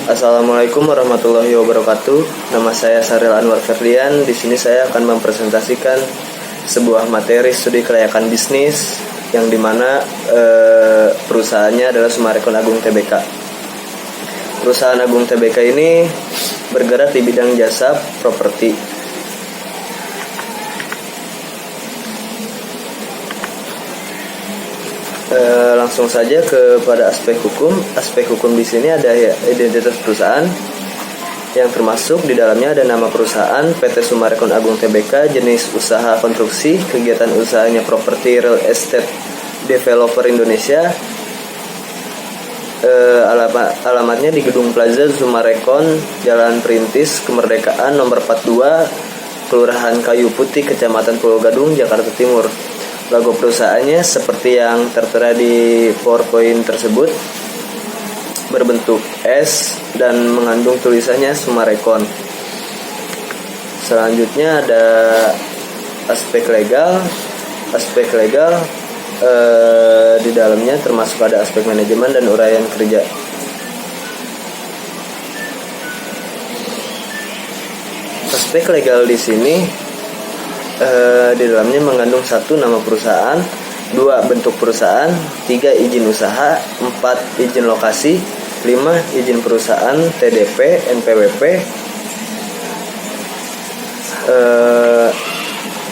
Assalamualaikum warahmatullahi wabarakatuh. Nama saya Saril Anwar Ferdian. Di sini saya akan mempresentasikan sebuah materi studi kelayakan bisnis yang dimana perusahaannya adalah Summarecon Agung Tbk. Perusahaan Agung Tbk ini bergerak di bidang jasa properti. Langsung saja kepada aspek hukum. Aspek hukum di sini ada identitas perusahaan yang termasuk di dalamnya ada nama perusahaan PT Summarecon Agung Tbk, jenis usaha konstruksi, kegiatan usahanya properti real estate developer Indonesia. Alamatnya di Gedung Plaza Summarecon, Jalan Perintis Kemerdekaan nomor 42, Kelurahan Kayu Putih, Kecamatan Pulau Gadung, Jakarta Timur. Logo perusahaannya seperti yang tertera di PowerPoint tersebut, berbentuk S dan mengandung tulisannya Summarecon. Selanjutnya ada aspek legal. Aspek legal di dalamnya termasuk ada aspek manajemen dan uraian kerja. Aspek legal di sini di dalamnya mengandung 1. Nama perusahaan, 2. Bentuk perusahaan, 3. Izin usaha, 4. Izin lokasi, 5. Izin perusahaan, TDP, NPWP.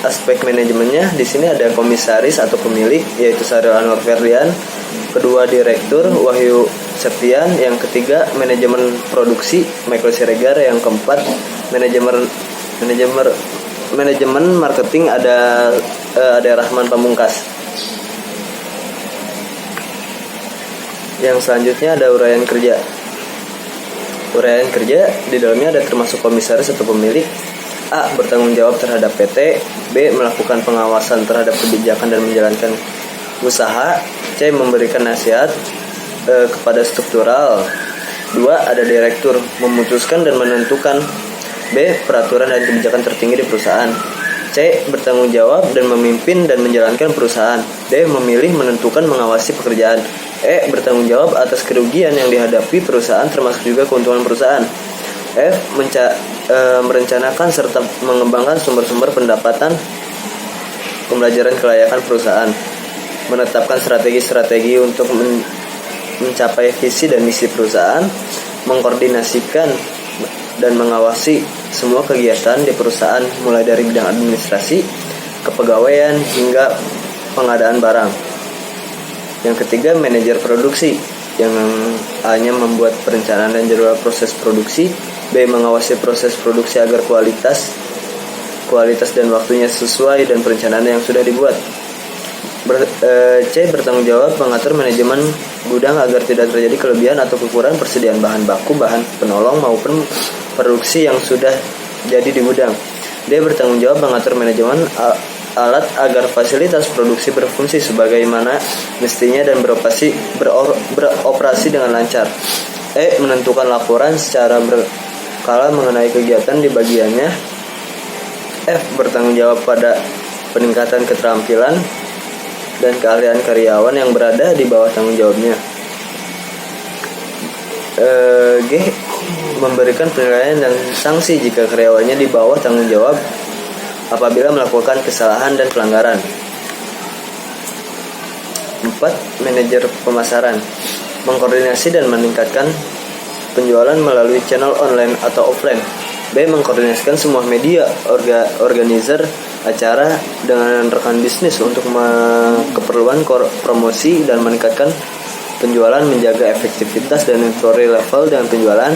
Aspek manajemennya di sini ada komisaris atau pemilik, yaitu Saril Anwar Ferdian. Kedua, direktur Wahyu Septian. Yang ketiga, manajemen produksi Michael Siregar. Yang keempat, manajemen marketing ada Rahman Pamungkas. Yang selanjutnya ada uraian kerja. Uraian kerja di dalamnya ada termasuk komisaris atau pemilik. A. Bertanggung jawab terhadap PT. B. Melakukan pengawasan terhadap kebijakan dan menjalankan usaha. C. Memberikan nasihat kepada struktural. 2. Ada direktur, memutuskan dan menentukan. B. Peraturan dan kebijakan tertinggi di perusahaan. C. Bertanggung jawab dan memimpin dan menjalankan perusahaan. D. Memilih, menentukan, mengawasi pekerjaan. E. Bertanggung jawab atas kerugian yang dihadapi perusahaan termasuk juga keuntungan perusahaan. F. Merencanakan serta mengembangkan sumber-sumber pendapatan. Pembelajaran kelayakan perusahaan. Menetapkan strategi-strategi untuk mencapai visi dan misi perusahaan. Mengkoordinasikan dan mengawasi semua kegiatan di perusahaan mulai dari bidang administrasi, kepegawaian hingga pengadaan barang. Yang ketiga, manajer produksi yang hanya membuat perencanaan dan jadwal proses produksi. B. Mengawasi proses produksi agar kualitas dan waktunya sesuai dan perencanaan yang sudah dibuat. C. Bertanggung jawab mengatur manajemen gudang agar tidak terjadi kelebihan atau kekurangan persediaan bahan baku, bahan penolong maupun produksi yang sudah jadi di gudang. D. Bertanggung jawab mengatur manajemen alat agar fasilitas produksi berfungsi sebagaimana mestinya dan beroperasi dengan lancar. E. Menentukan laporan secara berkala mengenai kegiatan di bagiannya. F. Bertanggung jawab pada peningkatan keterampilan dan keahlian karyawan yang berada di bawah tanggung jawabnya. G. Memberikan penilaian dan sanksi jika karyawannya di bawah tanggung jawab apabila melakukan kesalahan dan pelanggaran. 4. Manajer pemasaran, mengkoordinasi dan meningkatkan penjualan melalui channel online atau offline. B. Mengkoordinasikan semua media, organizer acara dengan rekan bisnis untuk keperluan promosi dan meningkatkan penjualan, menjaga efektivitas dan inventory level dengan penjualan.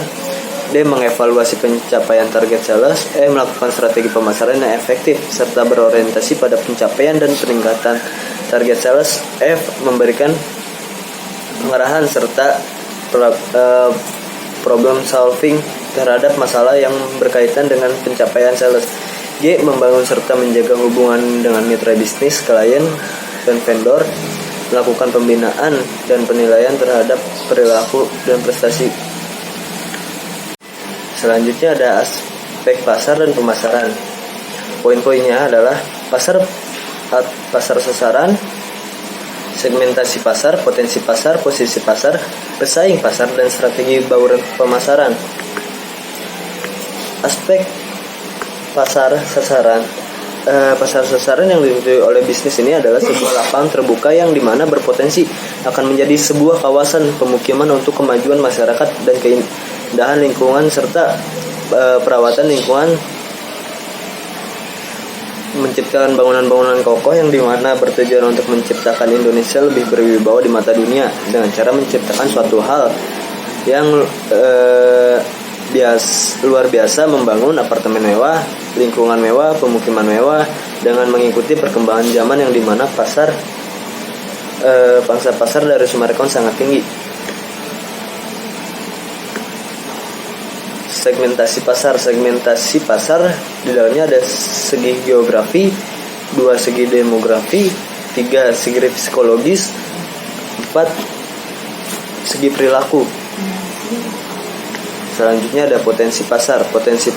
D. Mengevaluasi pencapaian target sales. E. Melakukan strategi pemasaran yang efektif serta berorientasi pada pencapaian dan peningkatan target sales. F. Memberikan pengarahan serta problem solving terhadap masalah yang berkaitan dengan pencapaian sales. G. Membangun serta menjaga hubungan dengan mitra bisnis, klien, dan vendor. Melakukan pembinaan dan penilaian terhadap perilaku dan prestasi. Selanjutnya ada aspek pasar dan pemasaran. Poin-poinnya adalah pasar sasaran, segmentasi pasar, potensi pasar, posisi pasar, pesaing pasar, dan strategi bauran pemasaran. Aspek pasar sasaran yang dituju oleh bisnis ini adalah sebuah lapangan terbuka yang dimana berpotensi akan menjadi sebuah kawasan pemukiman untuk kemajuan masyarakat dan keindahan lingkungan serta perawatan lingkungan, menciptakan bangunan-bangunan kokoh yang dimana bertujuan untuk menciptakan Indonesia lebih berwibawa di mata dunia dengan cara menciptakan suatu hal yang luar biasa, membangun apartemen mewah, lingkungan mewah, pemukiman mewah dengan mengikuti perkembangan zaman yang dimana pangsa pasar dari Summarecon sangat tinggi. Segmentasi pasar di dalamnya ada segi geografi, 2 segi demografi, 3 segi psikologis, 4 segi perilaku. Selanjutnya ada potensi pasar. Potensi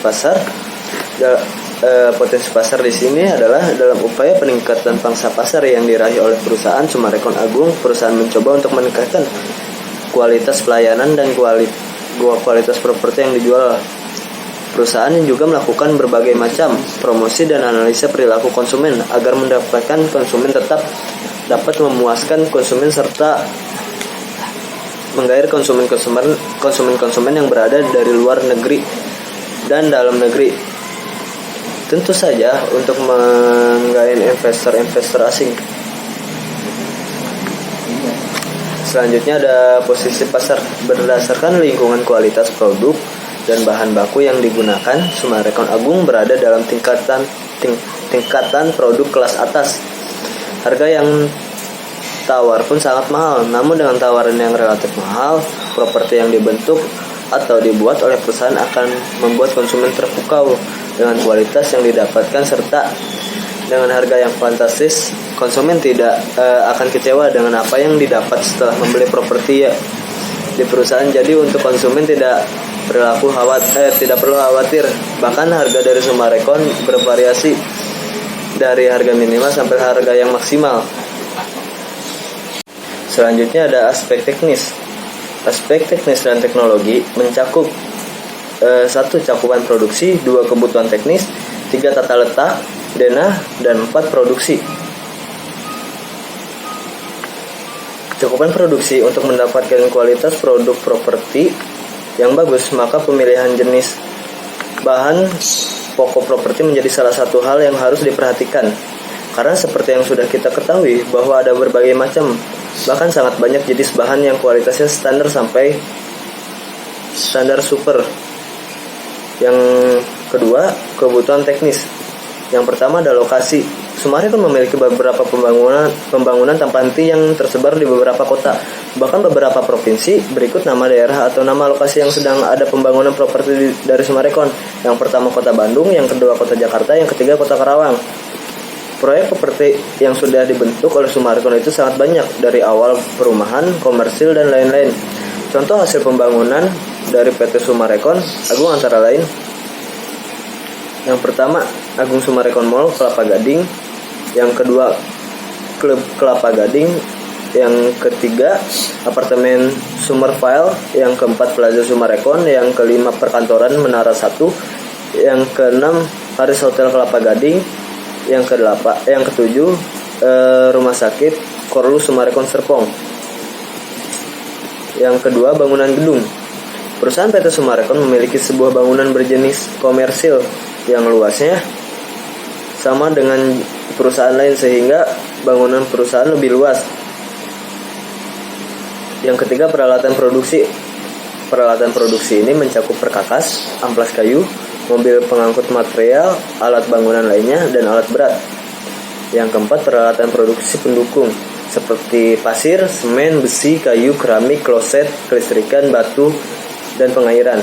pasar di sini adalah dalam upaya peningkatan pangsa pasar yang diraih oleh perusahaan Summarecon Agung. Perusahaan mencoba untuk meningkatkan kualitas pelayanan dan kualitas properti yang dijual. Perusahaan yang juga melakukan berbagai macam promosi dan analisa perilaku konsumen agar mendapatkan konsumen tetap dapat memuaskan konsumen serta menggait konsumen yang berada dari luar negeri dan dalam negeri. Tentu saja untuk menggait investor asing. Selanjutnya ada posisi pasar. Berdasarkan lingkungan kualitas produk dan bahan baku yang digunakan, Summarecon Agung berada dalam tingkatan produk kelas atas. Harga yang tawar pun sangat mahal, namun dengan tawaran yang relatif mahal, properti yang dibentuk atau dibuat oleh perusahaan akan membuat konsumen terpukau dengan kualitas yang didapatkan serta dengan harga yang fantastis. Konsumen tidak akan kecewa dengan apa yang didapat setelah membeli properti di perusahaan. Jadi untuk konsumen tidak perlu khawatir. Bahkan harga dari Summarecon bervariasi dari harga minimal sampai harga yang maksimal. Selanjutnya ada aspek teknis. Aspek teknis dan teknologi mencakup 1. Cakupan produksi, 2. Kebutuhan teknis, 3. Tata letak, denah, dan 4. Produksi. Cakupan produksi. Untuk mendapatkan kualitas produk properti yang bagus, maka pemilihan jenis bahan pokok properti menjadi salah satu hal yang harus diperhatikan. Karena seperti yang sudah kita ketahui bahwa ada berbagai macam, bahkan sangat banyak jenis bahan yang kualitasnya standar sampai standar super. Yang kedua, kebutuhan teknis. Yang pertama ada lokasi. Summarecon memiliki beberapa pembangunan tanpa henti yang tersebar di beberapa kota, bahkan beberapa provinsi. Berikut nama daerah atau nama lokasi yang sedang ada pembangunan properti dari Summarecon. Yang pertama Kota Bandung, yang kedua Kota Jakarta, yang ketiga Kota Karawang. Proyek properti yang sudah dibentuk oleh Summarecon itu sangat banyak, dari awal perumahan, komersil, dan lain-lain. Contoh hasil pembangunan dari PT Summarecon Agung antara lain: yang pertama Agung Summarecon Mall Kelapa Gading, yang kedua Klub Kelapa Gading, yang ketiga apartemen Summerville, yang keempat Plaza Summarecon, yang kelima perkantoran Menara 1, yang keenam Haris Hotel Kelapa Gading, yang ketujuh rumah sakit Korlus Summarecon Serpong. Yang kedua bangunan gedung. Perusahaan PT Summarecon memiliki sebuah bangunan berjenis komersil yang luasnya sama dengan perusahaan lain sehingga bangunan perusahaan lebih luas. Yang ketiga peralatan produksi. Peralatan produksi ini mencakup perkakas, amplas kayu, mobil pengangkut material, alat bangunan lainnya, dan alat berat. Yang keempat peralatan produksi pendukung seperti pasir, semen, besi, kayu, keramik, kloset, kelistrikan, batu, dan pengairan.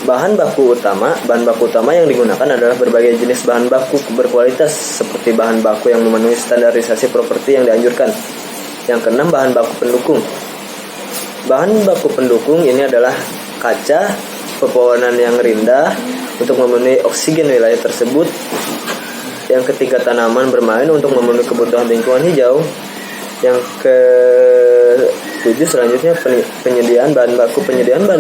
Bahan baku utama yang digunakan adalah berbagai jenis bahan baku berkualitas seperti bahan baku yang memenuhi standarisasi properti yang dianjurkan. Yang keenam bahan baku pendukung. Bahan baku pendukung ini adalah kaca, pepohonan yang rendah untuk memenuhi oksigen wilayah tersebut. Yang ketiga tanaman bermain untuk memenuhi kebutuhan lingkungan hijau. Yang ke-7 selanjutnya penyediaan bahan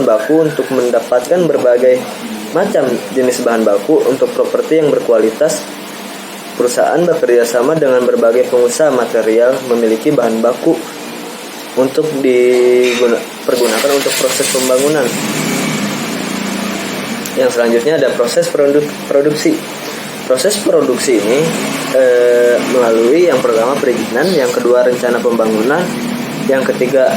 baku untuk mendapatkan berbagai macam jenis bahan baku untuk properti yang berkualitas. Perusahaan bekerja sama dengan berbagai pengusaha material memiliki bahan baku untuk dipergunakan untuk proses pembangunan. Yang selanjutnya ada proses produksi. Proses produksi ini melalui yang pertama perizinan, yang kedua rencana pembangunan, yang ketiga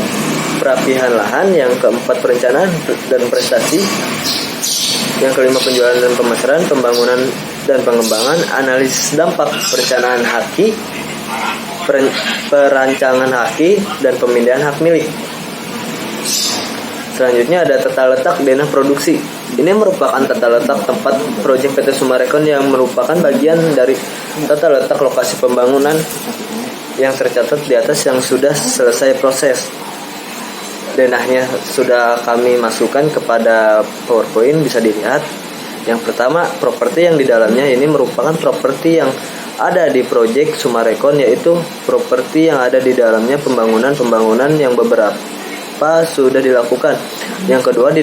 perapihan lahan, yang keempat perencanaan dan prestasi, yang kelima penjualan dan pemasaran, pembangunan dan pengembangan, analisis dampak, perencanaan haki, perancangan haki, dan pemindahan hak milik. Selanjutnya ada tata letak denah produksi. Ini merupakan tata letak tempat proyek PT Summarecon yang merupakan bagian dari tata letak lokasi pembangunan yang tercatat di atas yang sudah selesai proses. Denahnya sudah kami masukkan kepada PowerPoint, bisa dilihat. Yang pertama, properti yang di dalamnya ini merupakan properti yang ada di proyek Summarecon, yaitu properti yang ada di dalamnya pembangunan yang beberapa sudah dilakukan. Yang kedua,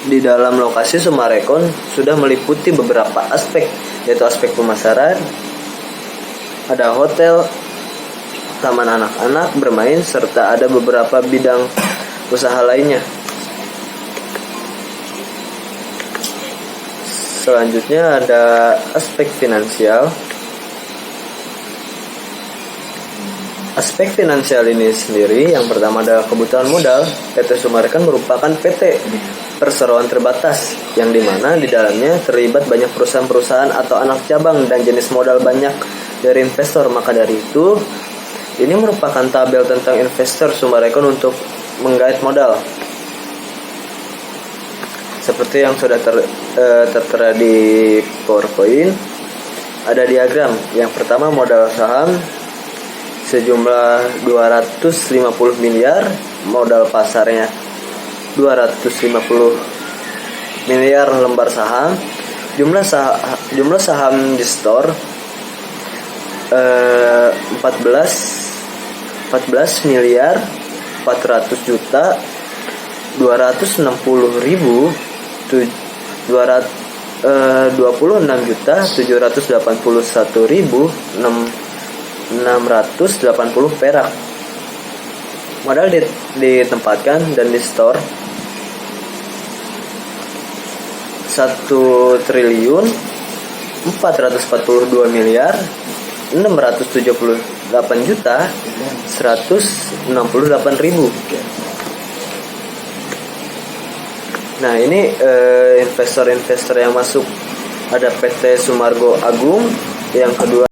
di dalam lokasi Summarecon sudah meliputi beberapa aspek, yaitu aspek pemasaran, ada hotel, taman anak-anak bermain, serta ada beberapa bidang usaha lainnya. Selanjutnya ada aspek finansial. Aspek finansial ini sendiri, yang pertama adalah kebutuhan modal. PT Summarecon merupakan PT perseroan terbatas, yang dimana di dalamnya terlibat banyak perusahaan-perusahaan atau anak cabang dan jenis modal banyak dari investor. Maka dari itu, ini merupakan tabel tentang investor Summarecon untuk menggait modal. Seperti yang sudah tertera di PowerPoint, ada diagram. Yang pertama modal saham sejumlah 250 miliar, modal pasarnya 250 miliar lembar saham, jumlah saham di store 14 miliar 400 juta 260 ribu 26 juta 781 ribu 680 perak. Modal ditempatkan dan di store 1 triliun 442 miliar 678 juta 168 ribu. Nah, ini investor-investor yang masuk. Ada PT Sumargo Agung, yang kedua